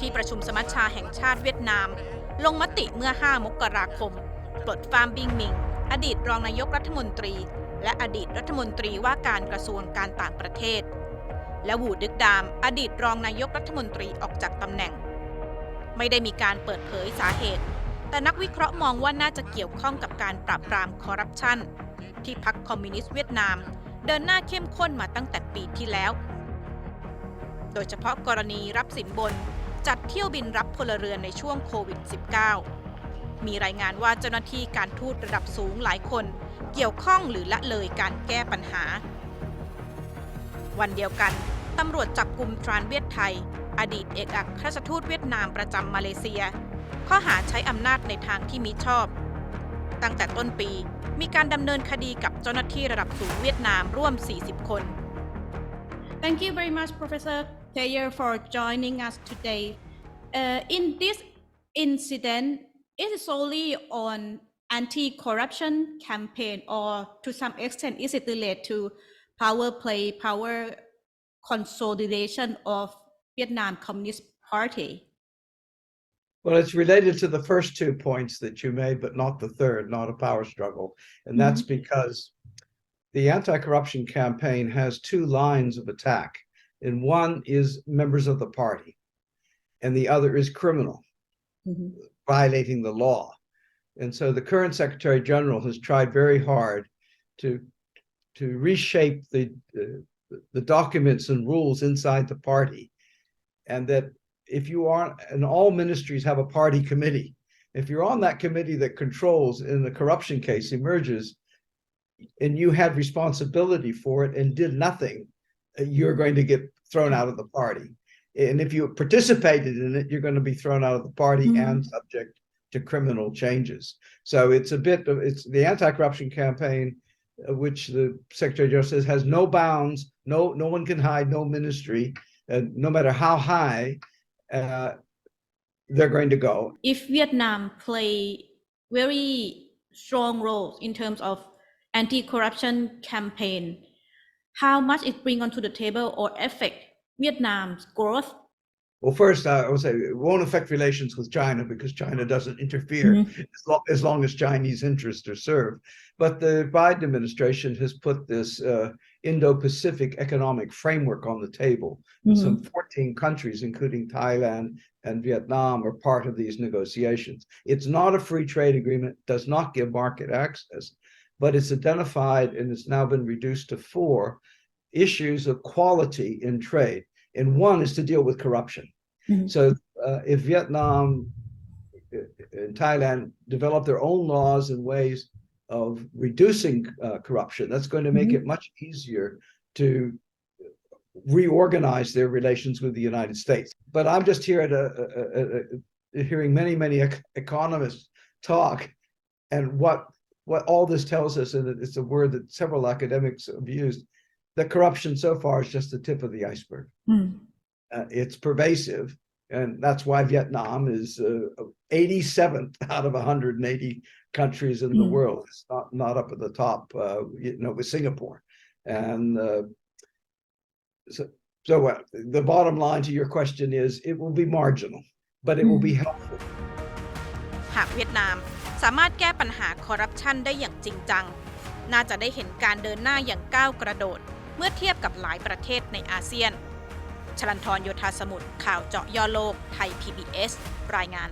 ที่ประชุมสมัชชาแห่งชาติเวียดนามลงมติเมื่อ 5 มกราคมปลดฟาร์มบิงมิงอดีตรองนายกรัฐมนตรีและอดีตรัฐมนตรีว่าการกระทรวงการต่างประเทศและวูดึกดามอดีตรองนายกรัฐมนตรีออกจากตำแหน่งไม่ได้มีการเปิดเผยสาเหตุแต่นักวิเคราะห์มองว่าน่าจะเกี่ยวข้องกับการปราบปรามคอร์รัปชันที่พรรคคอมมิวนิสต์เวียดนามเดินหน้าเข้มข้นมาตั้งแต่ปีที่แล้วโดยเฉพาะกรณีรับสินบนจัดเที่ยวบินรับพลเรือนในช่วงโควิด -19 มีรายงานว่าเจ้าหน้าที่การทูตระดับสูงหลายคนเกี่ยวข้องหรือละเลยการแก้ปัญหาวันเดียวกันตำรวจจับกุมทรานเวียดไทยอดีตเอกอัครราชทูตเวียดนามประจำมาเลเซียข้อหาใช้อำนาจในทางที่มิชอบตั้งแต่ต้นปีมีการดำเนินคดีกับเจ้าหน้าที่ระดับสูงเวียดนามร่วม 40 คน Thank you very much, Professor Thayer, for joining us today. In this incident, is it solely on anti-corruption campaign, or to some extent, is it related to power play, power consolidation of Vietnam Communist Party? Well, it's related to the first 2 points that you made, but not the third, not a power struggle. And that's because the anti-corruption campaign has 2 lines of attack. And one is members of the party, and the other is criminal, violating the law. And so the current Secretary General has tried very hard to reshape the documents and rules inside the party, and that if you are, and all ministries have a party committee, if you're on that committee that controls in the corruption case emerges, and you had responsibility for it and did nothing, you're going to get thrown out of the party. And if you participated in it, you're going to be thrown out of the party and subject to criminal changes. So it's a bit of, it's the anti-corruption campaign, which the Secretary General says has no bounds, no one can hide, no ministry, no matter how high they're going to go. If Vietnam play very strong roles in terms of anti-corruption campaign, how much it bring onto the table or affect Vietnam's growth? Well, first, I would say it won't affect relations with China because China doesn't interfere as long as Chinese interests are served. But the Biden administration has put this Indo-Pacific economic framework on the table. Some 14 countries, including Thailand and Vietnam, are part of these negotiations. It's not a free trade agreement, does not give market access, but it's identified and it's now been reduced to 4 issues of quality in trade. And one is to deal with corruption. So if Vietnam and Thailand develop their own laws and ways of reducing corruption, that's going to make it much easier to reorganize their relations with the United States. But I'm just here at hearing many economists talk, and what all this tells us, and it's a word that several academics have used, that corruption so far is just the tip of the iceberg. It's pervasive, and that's why Vietnam is 87th out of 180 countries in the world. It's not up at the top, with Singapore. And so the bottom line to your question is it will be marginal, but it will be helpful. หากเวียดนามสามารถแก้ปัญหาคอร์รัปชันได้อย่างจริงจังน่าจะได้เห็นการเดินหน้าอย่างก้าวกระโดดเมื่อเทียบกับหลายประเทศในอาเซียนชลันทร โยธาสมุทรข่าวเจาะย่อโลกไทย PBS รายงาน